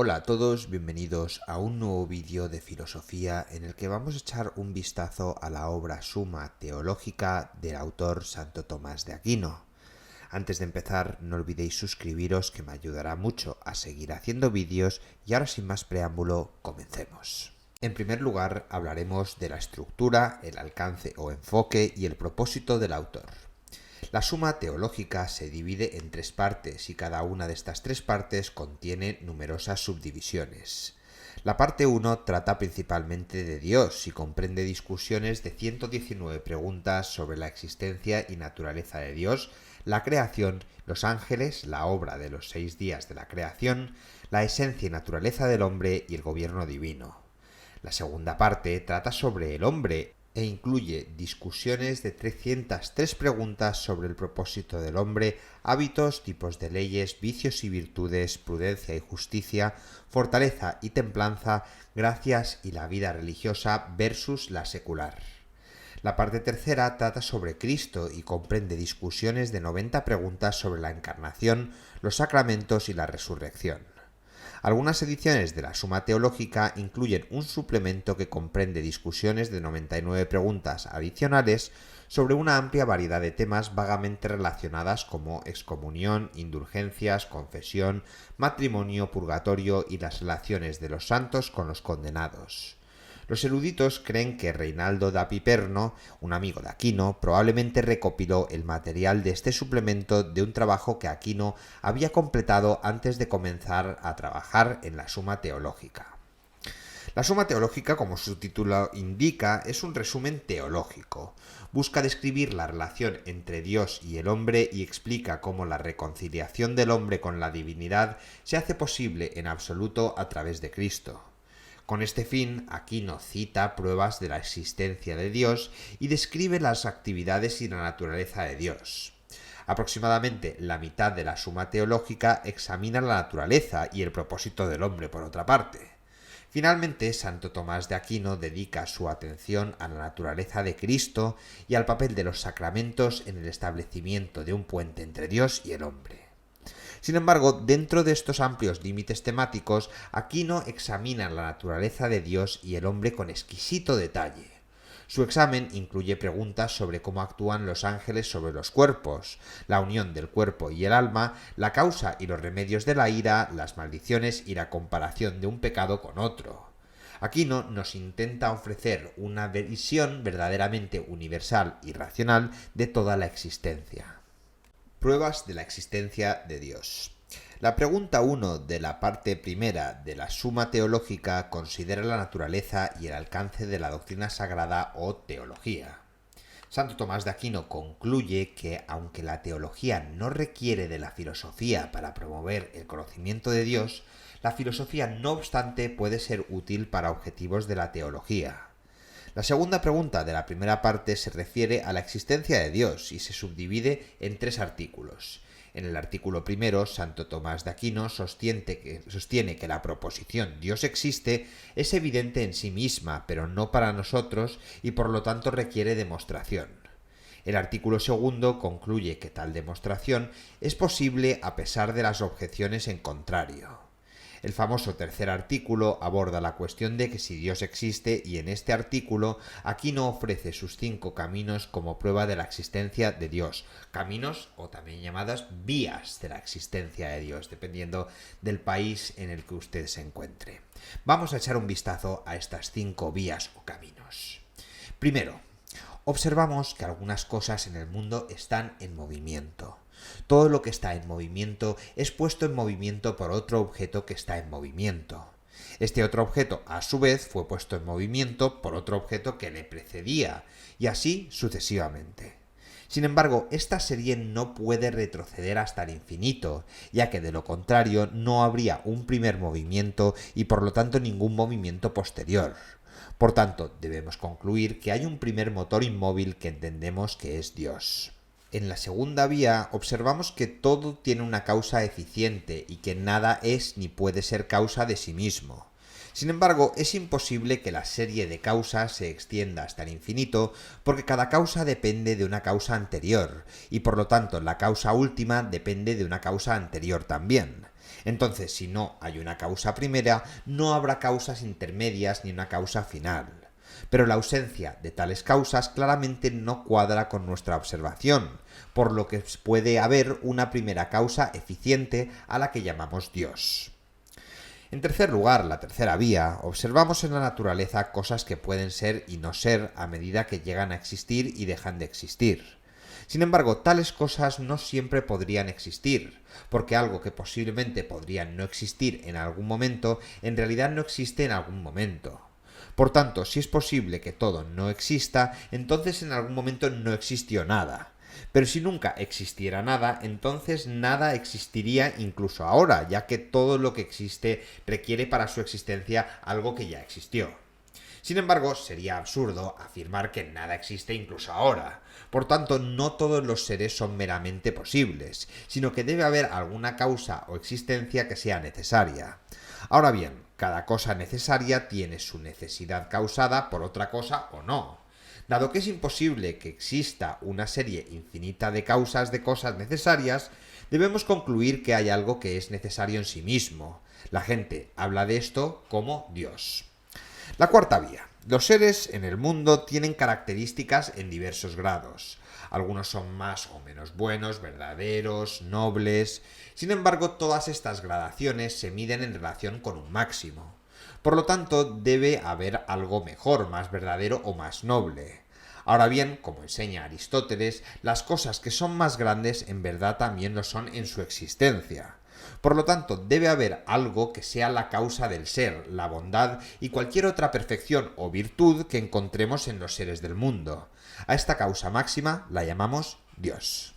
Hola a todos, bienvenidos a un nuevo vídeo de filosofía en el que vamos a echar un vistazo a la obra Suma Teológica del autor Santo Tomás de Aquino. Antes de empezar, no olvidéis suscribiros, que me ayudará mucho a seguir haciendo vídeos, y ahora sin más preámbulo, comencemos. En primer lugar, hablaremos de la estructura, el alcance o enfoque y el propósito del autor. La Suma Teológica se divide en tres partes y cada una de estas tres partes contiene numerosas subdivisiones. La parte 1 trata principalmente de Dios y comprende discusiones de 119 preguntas sobre la existencia y naturaleza de Dios, la creación, los ángeles, la obra de los 6 días de la creación, la esencia y naturaleza del hombre y el gobierno divino. La segunda parte trata sobre el hombre e incluye discusiones de 303 preguntas sobre el propósito del hombre, hábitos, tipos de leyes, vicios y virtudes, prudencia y justicia, fortaleza y templanza, gracias y la vida religiosa versus la secular. La parte tercera trata sobre Cristo y comprende discusiones de 90 preguntas sobre la encarnación, los sacramentos y la resurrección. Algunas ediciones de la Suma Teológica incluyen un suplemento que comprende discusiones de 99 preguntas adicionales sobre una amplia variedad de temas vagamente relacionadas como excomunión, indulgencias, confesión, matrimonio, purgatorio y las relaciones de los santos con los condenados. Los eruditos creen que Reinaldo da Piperno, un amigo de Aquino, probablemente recopiló el material de este suplemento de un trabajo que Aquino había completado antes de comenzar a trabajar en la Suma Teológica. La Suma Teológica, como su título indica, es un resumen teológico. Busca describir la relación entre Dios y el hombre y explica cómo la reconciliación del hombre con la divinidad se hace posible en absoluto a través de Cristo. Con este fin, Aquino cita pruebas de la existencia de Dios y describe las actividades y la naturaleza de Dios. Aproximadamente la mitad de la Suma Teológica examina la naturaleza y el propósito del hombre, por otra parte. Finalmente, Santo Tomás de Aquino dedica su atención a la naturaleza de Cristo y al papel de los sacramentos en el establecimiento de un puente entre Dios y el hombre. Sin embargo, dentro de estos amplios límites temáticos, Aquino examina la naturaleza de Dios y el hombre con exquisito detalle. Su examen incluye preguntas sobre cómo actúan los ángeles sobre los cuerpos, la unión del cuerpo y el alma, la causa y los remedios de la ira, las maldiciones y la comparación de un pecado con otro. Aquino nos intenta ofrecer una visión verdaderamente universal y racional de toda la existencia. Pruebas de la existencia de Dios. La pregunta 1 de la parte primera de la Suma Teológica considera la naturaleza y el alcance de la doctrina sagrada o teología. Santo Tomás de Aquino concluye que, aunque la teología no requiere de la filosofía para promover el conocimiento de Dios, la filosofía no obstante puede ser útil para objetivos de la teología. La segunda pregunta de la primera parte se refiere a la existencia de Dios y se subdivide en 3 artículos. En el artículo primero, Santo Tomás de Aquino sostiene que la proposición Dios existe es evidente en sí misma, pero no para nosotros, y por lo tanto requiere demostración. El artículo segundo concluye que tal demostración es posible a pesar de las objeciones en contrario. El famoso tercer artículo aborda la cuestión de que si Dios existe, y en este artículo Aquino ofrece sus 5 caminos como prueba de la existencia de Dios. Caminos, o también llamadas vías de la existencia de Dios, dependiendo del país en el que usted se encuentre. Vamos a echar un vistazo a estas 5 vías o caminos. Primero, observamos que algunas cosas en el mundo están en movimiento. Todo lo que está en movimiento es puesto en movimiento por otro objeto que está en movimiento. Este otro objeto, a su vez, fue puesto en movimiento por otro objeto que le precedía, y así sucesivamente. Sin embargo, esta serie no puede retroceder hasta el infinito, ya que de lo contrario no habría un primer movimiento y por lo tanto ningún movimiento posterior. Por tanto, debemos concluir que hay un primer motor inmóvil que entendemos que es Dios. En la segunda vía observamos que todo tiene una causa eficiente y que nada es ni puede ser causa de sí mismo. Sin embargo, es imposible que la serie de causas se extienda hasta el infinito porque cada causa depende de una causa anterior y por lo tanto la causa última depende de una causa anterior también. Entonces, si no hay una causa primera, no habrá causas intermedias ni una causa final. Pero la ausencia de tales causas claramente no cuadra con nuestra observación, por lo que puede haber una primera causa eficiente a la que llamamos Dios. En tercer lugar, la tercera vía, observamos en la naturaleza cosas que pueden ser y no ser a medida que llegan a existir y dejan de existir. Sin embargo, tales cosas no siempre podrían existir, porque algo que posiblemente podría no existir en algún momento, en realidad no existe en algún momento. Por tanto, si es posible que todo no exista, entonces en algún momento no existió nada. Pero si nunca existiera nada, entonces nada existiría incluso ahora, ya que todo lo que existe requiere para su existencia algo que ya existió. Sin embargo, sería absurdo afirmar que nada existe incluso ahora. Por tanto, no todos los seres son meramente posibles, sino que debe haber alguna causa o existencia que sea necesaria. Ahora bien, cada cosa necesaria tiene su necesidad causada por otra cosa o no. Dado que es imposible que exista una serie infinita de causas de cosas necesarias, debemos concluir que hay algo que es necesario en sí mismo. La gente habla de esto como Dios. La cuarta vía. Los seres en el mundo tienen características en diversos grados. Algunos son más o menos buenos, verdaderos, nobles. Sin embargo, todas estas gradaciones se miden en relación con un máximo. Por lo tanto, debe haber algo mejor, más verdadero o más noble. Ahora bien, como enseña Aristóteles, las cosas que son más grandes en verdad también lo son en su existencia. Por lo tanto, debe haber algo que sea la causa del ser, la bondad y cualquier otra perfección o virtud que encontremos en los seres del mundo. A esta causa máxima la llamamos Dios.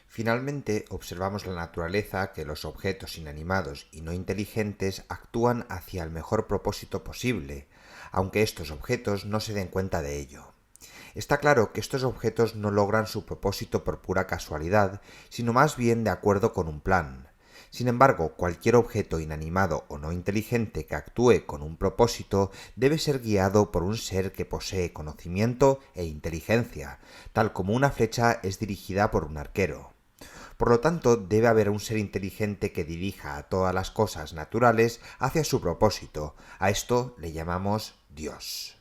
Finalmente, observamos la naturaleza que los objetos inanimados y no inteligentes actúan hacia el mejor propósito posible, aunque estos objetos no se den cuenta de ello. Está claro que estos objetos no logran su propósito por pura casualidad, sino más bien de acuerdo con un plan. Sin embargo, cualquier objeto inanimado o no inteligente que actúe con un propósito debe ser guiado por un ser que posee conocimiento e inteligencia, tal como una flecha es dirigida por un arquero. Por lo tanto, debe haber un ser inteligente que dirija a todas las cosas naturales hacia su propósito. A esto le llamamos Dios.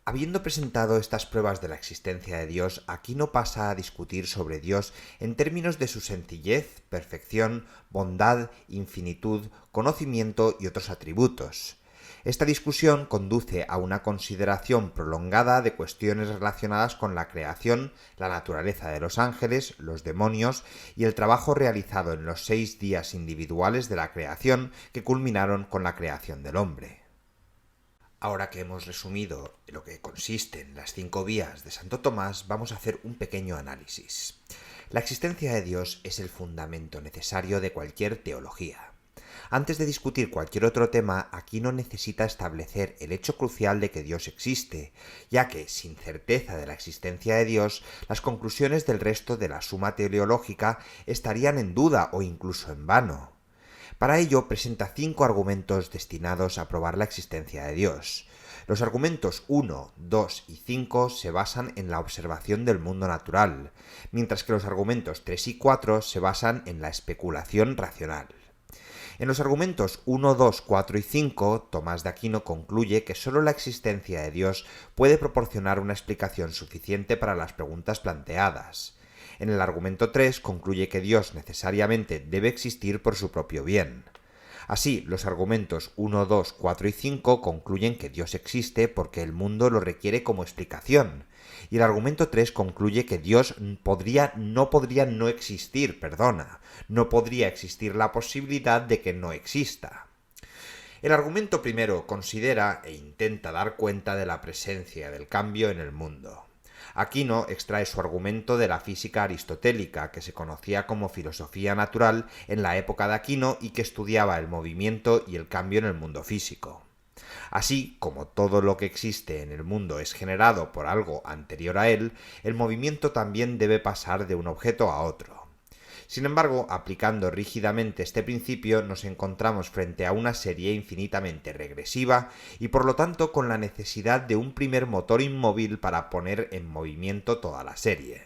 Habiendo presentado estas pruebas de la existencia de Dios, Aquino pasa a discutir sobre Dios en términos de su sencillez, perfección, bondad, infinitud, conocimiento y otros atributos. Esta discusión conduce a una consideración prolongada de cuestiones relacionadas con la creación, la naturaleza de los ángeles, los demonios y el trabajo realizado en los 6 días individuales de la creación que culminaron con la creación del hombre. Ahora que hemos resumido lo que consiste en las 5 vías de Santo Tomás, vamos a hacer un pequeño análisis. La existencia de Dios es el fundamento necesario de cualquier teología. Antes de discutir cualquier otro tema, Aquino necesita establecer el hecho crucial de que Dios existe, ya que, sin certeza de la existencia de Dios, las conclusiones del resto de la suma teleológica estarían en duda o incluso en vano. Para ello presenta 5 argumentos destinados a probar la existencia de Dios. Los argumentos 1, 2 y 5 se basan en la observación del mundo natural, mientras que los argumentos 3 y 4 se basan en la especulación racional. En los argumentos 1, 2, 4 y 5, Tomás de Aquino concluye que sólo la existencia de Dios puede proporcionar una explicación suficiente para las preguntas planteadas. En el argumento 3 concluye que Dios necesariamente debe existir por su propio bien. Así, los argumentos 1, 2, 4 y 5 concluyen que Dios existe porque el mundo lo requiere como explicación, y el argumento 3 concluye que Dios no podría existir la posibilidad de que no exista. El argumento primero considera e intenta dar cuenta de la presencia del cambio en el mundo. Aquino extrae su argumento de la física aristotélica, que se conocía como filosofía natural en la época de Aquino y que estudiaba el movimiento y el cambio en el mundo físico. Así como todo lo que existe en el mundo es generado por algo anterior a él, el movimiento también debe pasar de un objeto a otro. Sin embargo, aplicando rígidamente este principio, nos encontramos frente a una serie infinitamente regresiva y por lo tanto con la necesidad de un primer motor inmóvil para poner en movimiento toda la serie.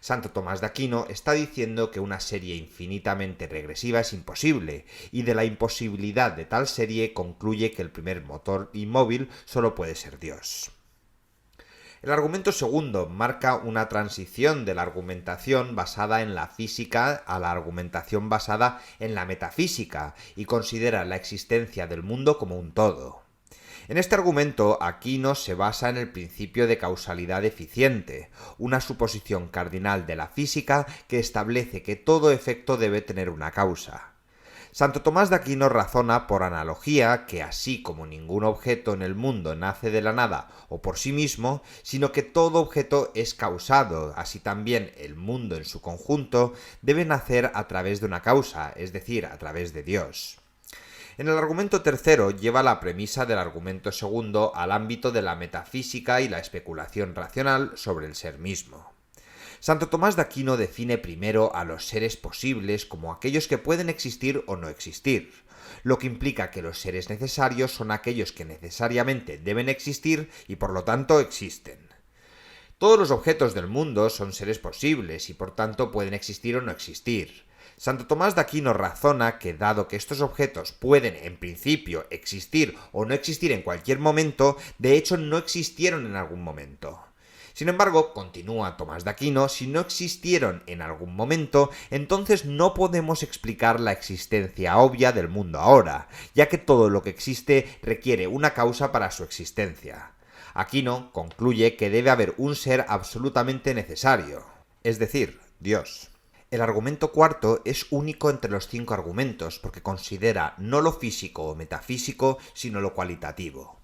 Santo Tomás de Aquino está diciendo que una serie infinitamente regresiva es imposible, y de la imposibilidad de tal serie concluye que el primer motor inmóvil solo puede ser Dios. El argumento segundo marca una transición de la argumentación basada en la física a la argumentación basada en la metafísica y considera la existencia del mundo como un todo. En este argumento, Aquino se basa en el principio de causalidad eficiente, una suposición cardinal de la física que establece que todo efecto debe tener una causa. Santo Tomás de Aquino razona por analogía que así como ningún objeto en el mundo nace de la nada o por sí mismo, sino que todo objeto es causado, así también el mundo en su conjunto debe nacer a través de una causa, es decir, a través de Dios. En el argumento tercero lleva la premisa del argumento segundo al ámbito de la metafísica y la especulación racional sobre el ser mismo. Santo Tomás de Aquino define primero a los seres posibles como aquellos que pueden existir o no existir, lo que implica que los seres necesarios son aquellos que necesariamente deben existir y por lo tanto existen. Todos los objetos del mundo son seres posibles y por tanto pueden existir o no existir. Santo Tomás de Aquino razona que dado que estos objetos pueden en principio existir o no existir en cualquier momento, de hecho no existieron en algún momento. Sin embargo, continúa Tomás de Aquino, si no existieron en algún momento, entonces no podemos explicar la existencia obvia del mundo ahora, ya que todo lo que existe requiere una causa para su existencia. Aquino concluye que debe haber un ser absolutamente necesario, es decir, Dios. El argumento cuarto es único entre los 5 argumentos porque considera no lo físico o metafísico, sino lo cualitativo.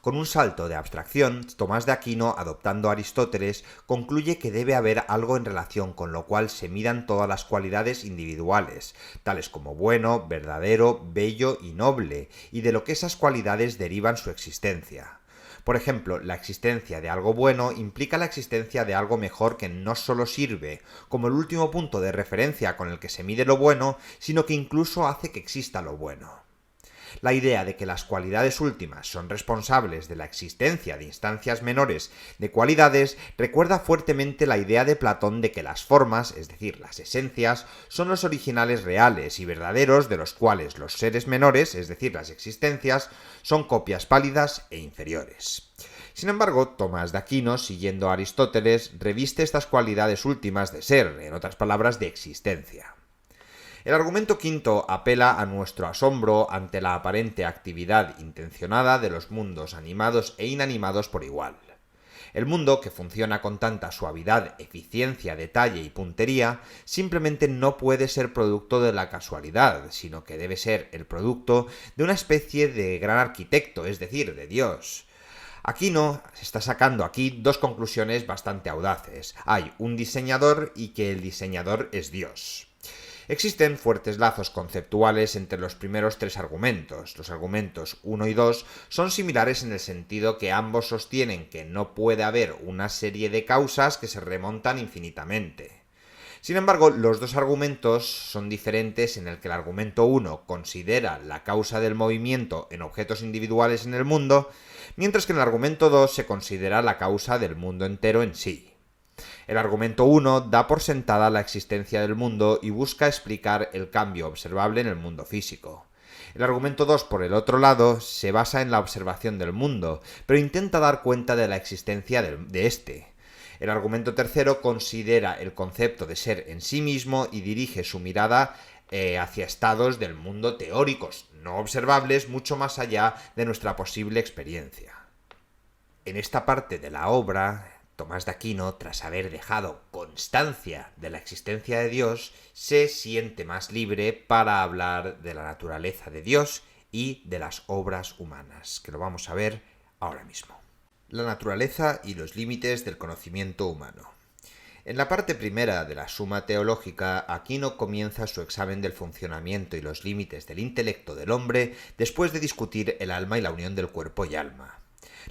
Con un salto de abstracción, Tomás de Aquino, adoptando a Aristóteles, concluye que debe haber algo en relación con lo cual se midan todas las cualidades individuales, tales como bueno, verdadero, bello y noble, y de lo que esas cualidades derivan su existencia. Por ejemplo, la existencia de algo bueno implica la existencia de algo mejor que no solo sirve como el último punto de referencia con el que se mide lo bueno, sino que incluso hace que exista lo bueno. La idea de que las cualidades últimas son responsables de la existencia de instancias menores de cualidades recuerda fuertemente la idea de Platón de que las formas, es decir, las esencias, son los originales reales y verdaderos de los cuales los seres menores, es decir, las existencias, son copias pálidas e inferiores. Sin embargo, Tomás de Aquino, siguiendo a Aristóteles, reviste estas cualidades últimas de ser, en otras palabras, de existencia. El argumento quinto apela a nuestro asombro ante la aparente actividad intencionada de los mundos animados e inanimados por igual. El mundo, que funciona con tanta suavidad, eficiencia, detalle y puntería, simplemente no puede ser producto de la casualidad, sino que debe ser el producto de una especie de gran arquitecto, es decir, de Dios. Aquino está sacando aquí 2 conclusiones bastante audaces. Hay un diseñador y que el diseñador es Dios. Existen fuertes lazos conceptuales entre los primeros 3 argumentos. Los argumentos 1 y 2 son similares en el sentido que ambos sostienen que no puede haber una serie de causas que se remontan infinitamente. Sin embargo, los 2 argumentos son diferentes en el que el argumento 1 considera la causa del movimiento en objetos individuales en el mundo, mientras que en el argumento 2 se considera la causa del mundo entero en sí. El argumento 1 da por sentada la existencia del mundo y busca explicar el cambio observable en el mundo físico. El argumento 2, por el otro lado, se basa en la observación del mundo, pero intenta dar cuenta de la existencia de este. El argumento tercero considera el concepto de ser en sí mismo y dirige su mirada hacia estados del mundo teóricos, no observables, mucho más allá de nuestra posible experiencia. En esta parte de la obra, Tomás de Aquino, tras haber dejado constancia de la existencia de Dios, se siente más libre para hablar de la naturaleza de Dios y de las obras humanas, que lo vamos a ver ahora mismo. La naturaleza y los límites del conocimiento humano. En la parte primera de la Suma Teológica, Aquino comienza su examen del funcionamiento y los límites del intelecto del hombre después de discutir el alma y la unión del cuerpo y alma.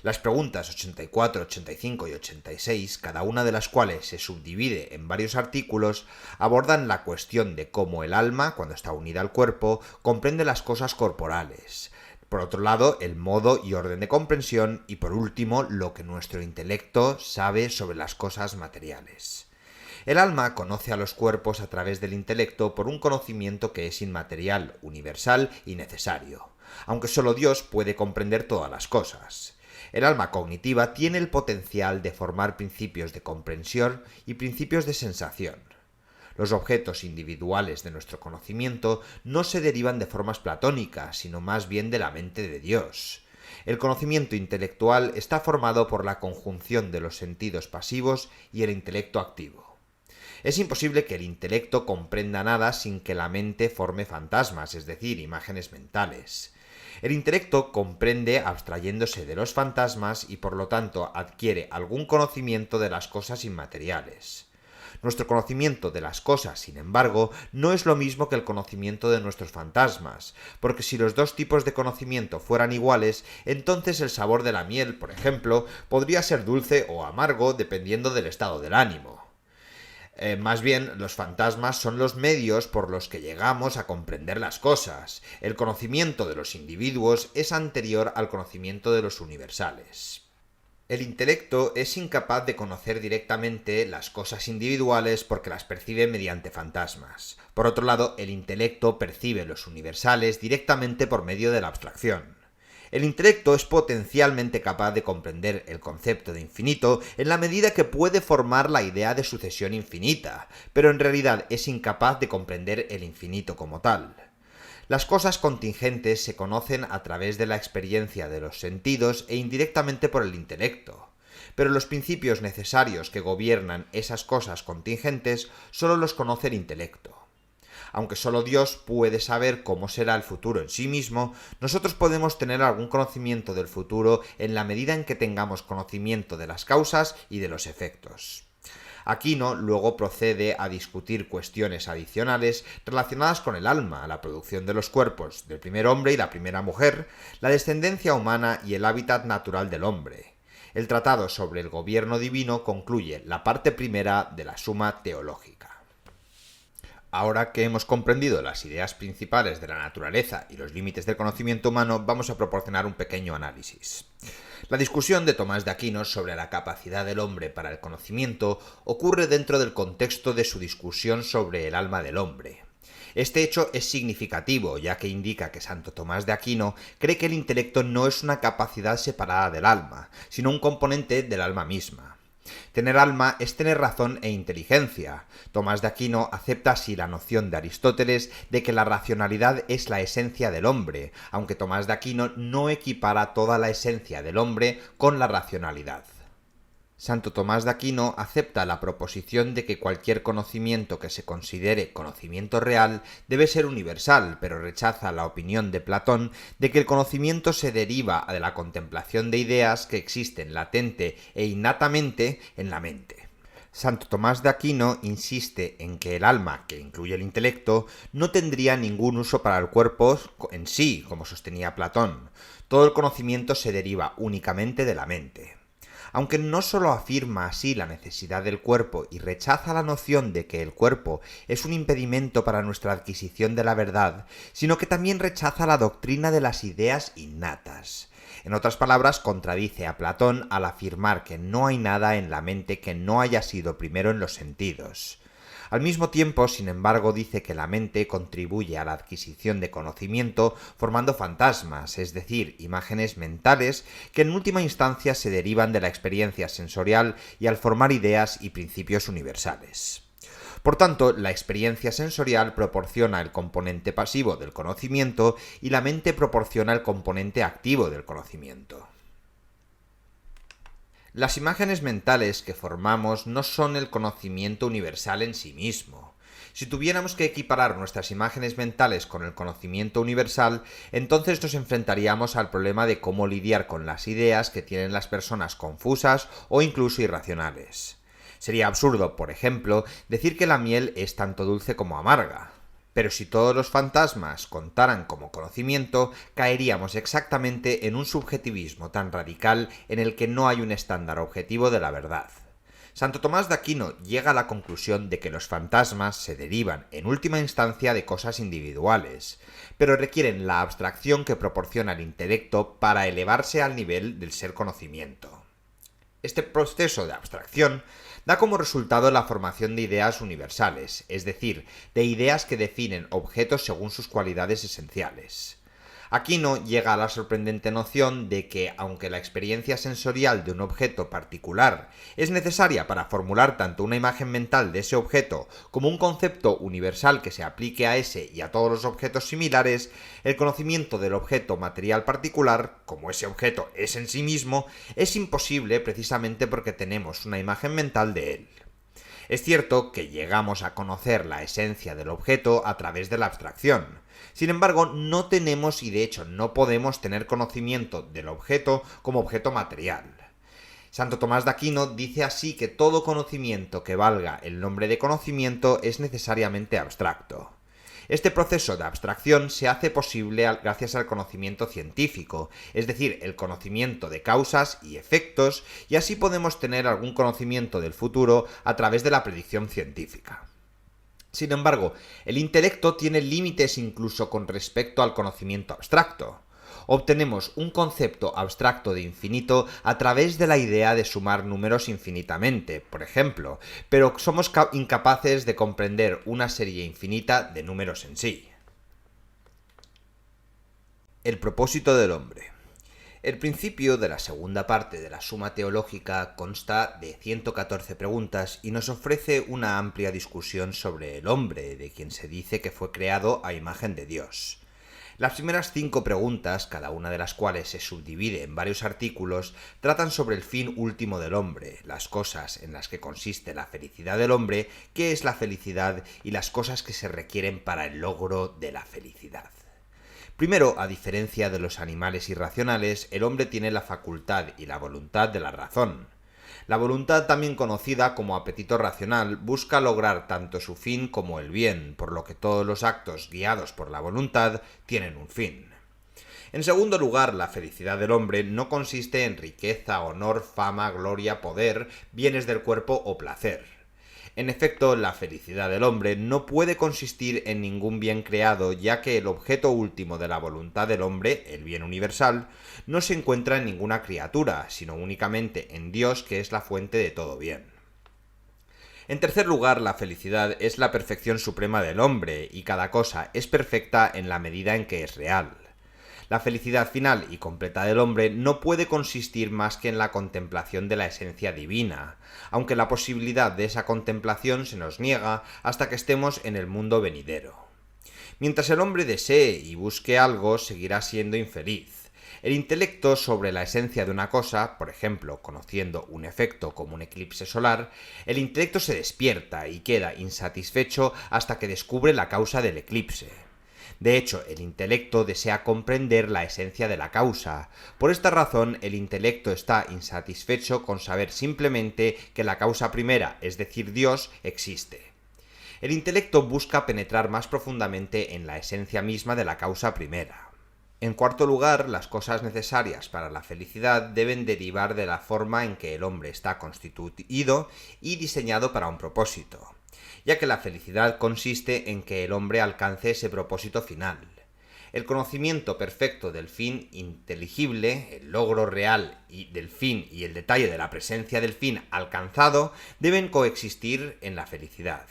Las preguntas 84, 85 y 86, cada una de las cuales se subdivide en varios artículos, abordan la cuestión de cómo el alma, cuando está unida al cuerpo, comprende las cosas corporales. Por otro lado, el modo y orden de comprensión y, por último, lo que nuestro intelecto sabe sobre las cosas materiales. El alma conoce a los cuerpos a través del intelecto por un conocimiento que es inmaterial, universal y necesario, aunque solo Dios puede comprender todas las cosas. El alma cognitiva tiene el potencial de formar principios de comprensión y principios de sensación. Los objetos individuales de nuestro conocimiento no se derivan de formas platónicas, sino más bien de la mente de Dios. El conocimiento intelectual está formado por la conjunción de los sentidos pasivos y el intelecto activo. Es imposible que el intelecto comprenda nada sin que la mente forme fantasmas, es decir, imágenes mentales. El intelecto comprende abstrayéndose de los fantasmas y por lo tanto adquiere algún conocimiento de las cosas inmateriales. Nuestro conocimiento de las cosas, sin embargo, no es lo mismo que el conocimiento de nuestros fantasmas, porque si los dos tipos de conocimiento fueran iguales, entonces el sabor de la miel, por ejemplo, podría ser dulce o amargo dependiendo del estado del ánimo. Más bien, los fantasmas son los medios por los que llegamos a comprender las cosas. El conocimiento de los individuos es anterior al conocimiento de los universales. El intelecto es incapaz de conocer directamente las cosas individuales porque las percibe mediante fantasmas. Por otro lado, el intelecto percibe los universales directamente por medio de la abstracción. El intelecto es potencialmente capaz de comprender el concepto de infinito en la medida que puede formar la idea de sucesión infinita, pero en realidad es incapaz de comprender el infinito como tal. Las cosas contingentes se conocen a través de la experiencia de los sentidos e indirectamente por el intelecto, pero los principios necesarios que gobiernan esas cosas contingentes solo los conoce el intelecto. Aunque solo Dios puede saber cómo será el futuro en sí mismo, nosotros podemos tener algún conocimiento del futuro en la medida en que tengamos conocimiento de las causas y de los efectos. Aquino luego procede a discutir cuestiones adicionales relacionadas con el alma, la producción de los cuerpos del primer hombre y la primera mujer, la descendencia humana y el hábitat natural del hombre. El tratado sobre el gobierno divino concluye la parte primera de la Suma Teológica. Ahora que hemos comprendido las ideas principales de la naturaleza y los límites del conocimiento humano, vamos a proporcionar un pequeño análisis. La discusión de Tomás de Aquino sobre la capacidad del hombre para el conocimiento ocurre dentro del contexto de su discusión sobre el alma del hombre. Este hecho es significativo, ya que indica que Santo Tomás de Aquino cree que el intelecto no es una capacidad separada del alma, sino un componente del alma misma. Tener alma es tener razón e inteligencia. Tomás de Aquino acepta así la noción de Aristóteles de que la racionalidad es la esencia del hombre, aunque Tomás de Aquino no equipara toda la esencia del hombre con la racionalidad. Santo Tomás de Aquino acepta la proposición de que cualquier conocimiento que se considere conocimiento real debe ser universal, pero rechaza la opinión de Platón de que el conocimiento se deriva de la contemplación de ideas que existen latente e innatamente en la mente. Santo Tomás de Aquino insiste en que el alma, que incluye el intelecto, no tendría ningún uso para el cuerpo en sí, como sostenía Platón. Todo el conocimiento se deriva únicamente de la mente. Aunque no solo afirma así la necesidad del cuerpo y rechaza la noción de que el cuerpo es un impedimento para nuestra adquisición de la verdad, sino que también rechaza la doctrina de las ideas innatas. En otras palabras, contradice a Platón al afirmar que no hay nada en la mente que no haya sido primero en los sentidos. Al mismo tiempo, sin embargo, dice que la mente contribuye a la adquisición de conocimiento formando fantasmas, es decir, imágenes mentales que en última instancia se derivan de la experiencia sensorial y al formar ideas y principios universales. Por tanto, la experiencia sensorial proporciona el componente pasivo del conocimiento y la mente proporciona el componente activo del conocimiento. Las imágenes mentales que formamos no son el conocimiento universal en sí mismo. Si tuviéramos que equiparar nuestras imágenes mentales con el conocimiento universal, entonces nos enfrentaríamos al problema de cómo lidiar con las ideas que tienen las personas confusas o incluso irracionales. Sería absurdo, por ejemplo, decir que la miel es tanto dulce como amarga. Pero si todos los fantasmas contaran como conocimiento, caeríamos exactamente en un subjetivismo tan radical en el que no hay un estándar objetivo de la verdad. Santo Tomás de Aquino llega a la conclusión de que los fantasmas se derivan en última instancia de cosas individuales, pero requieren la abstracción que proporciona el intelecto para elevarse al nivel del ser conocimiento. Este proceso de abstracción da como resultado la formación de ideas universales, es decir, de ideas que definen objetos según sus cualidades esenciales. Aquino llega a la sorprendente noción de que, aunque la experiencia sensorial de un objeto particular es necesaria para formular tanto una imagen mental de ese objeto como un concepto universal que se aplique a ese y a todos los objetos similares, el conocimiento del objeto material particular, como ese objeto es en sí mismo, es imposible precisamente porque tenemos una imagen mental de él. Es cierto que llegamos a conocer la esencia del objeto a través de la abstracción. Sin embargo, no tenemos y de hecho no podemos tener conocimiento del objeto como objeto material. Santo Tomás de Aquino dice así que todo conocimiento que valga el nombre de conocimiento es necesariamente abstracto. Este proceso de abstracción se hace posible gracias al conocimiento científico, es decir, el conocimiento de causas y efectos, y así podemos tener algún conocimiento del futuro a través de la predicción científica. Sin embargo, el intelecto tiene límites incluso con respecto al conocimiento abstracto. Obtenemos un concepto abstracto de infinito a través de la idea de sumar números infinitamente, por ejemplo, pero somos incapaces de comprender una serie infinita de números en sí. El propósito del hombre. El principio de la segunda parte de la Suma Teológica consta de 114 preguntas y nos ofrece una amplia discusión sobre el hombre, de quien se dice que fue creado a imagen de Dios. Las primeras 5 preguntas, cada una de las cuales se subdivide en varios artículos, tratan sobre el fin último del hombre, las cosas en las que consiste la felicidad del hombre, qué es la felicidad y las cosas que se requieren para el logro de la felicidad. Primero, a diferencia de los animales irracionales, el hombre tiene la facultad y la voluntad de la razón. La voluntad, también conocida como apetito racional, busca lograr tanto su fin como el bien, por lo que todos los actos guiados por la voluntad tienen un fin. En segundo lugar, la felicidad del hombre no consiste en riqueza, honor, fama, gloria, poder, bienes del cuerpo o placer. En efecto, la felicidad del hombre no puede consistir en ningún bien creado, ya que el objeto último de la voluntad del hombre, el bien universal, no se encuentra en ninguna criatura, sino únicamente en Dios, que es la fuente de todo bien. En tercer lugar, la felicidad es la perfección suprema del hombre, y cada cosa es perfecta en la medida en que es real. La felicidad final y completa del hombre no puede consistir más que en la contemplación de la esencia divina, aunque la posibilidad de esa contemplación se nos niega hasta que estemos en el mundo venidero. Mientras el hombre desee y busque algo, seguirá siendo infeliz. El intelecto sobre la esencia de una cosa, por ejemplo, conociendo un efecto como un eclipse solar, el intelecto se despierta y queda insatisfecho hasta que descubre la causa del eclipse. De hecho, el intelecto desea comprender la esencia de la causa. Por esta razón, el intelecto está insatisfecho con saber simplemente que la causa primera, es decir, Dios, existe. El intelecto busca penetrar más profundamente en la esencia misma de la causa primera. En cuarto lugar, las cosas necesarias para la felicidad deben derivar de la forma en que el hombre está constituido y diseñado para un propósito, ya que la felicidad consiste en que el hombre alcance ese propósito final. El conocimiento perfecto del fin inteligible, el logro real del fin y el detalle de la presencia del fin alcanzado deben coexistir en la felicidad.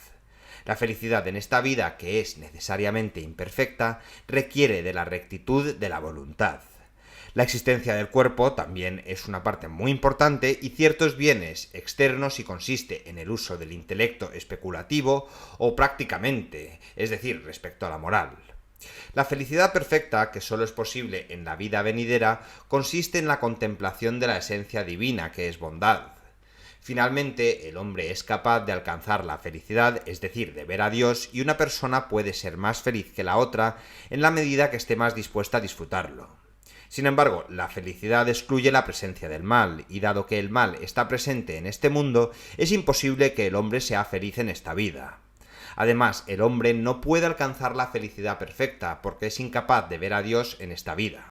La felicidad en esta vida, que es necesariamente imperfecta, requiere de la rectitud de la voluntad. La existencia del cuerpo también es una parte muy importante y ciertos bienes externos si consiste en el uso del intelecto especulativo o prácticamente, es decir, respecto a la moral. La felicidad perfecta, que solo es posible en la vida venidera, consiste en la contemplación de la esencia divina, que es bondad. Finalmente, el hombre es capaz de alcanzar la felicidad, es decir, de ver a Dios, y una persona puede ser más feliz que la otra en la medida que esté más dispuesta a disfrutarlo. Sin embargo, la felicidad excluye la presencia del mal, y dado que el mal está presente en este mundo, es imposible que el hombre sea feliz en esta vida. Además, el hombre no puede alcanzar la felicidad perfecta porque es incapaz de ver a Dios en esta vida.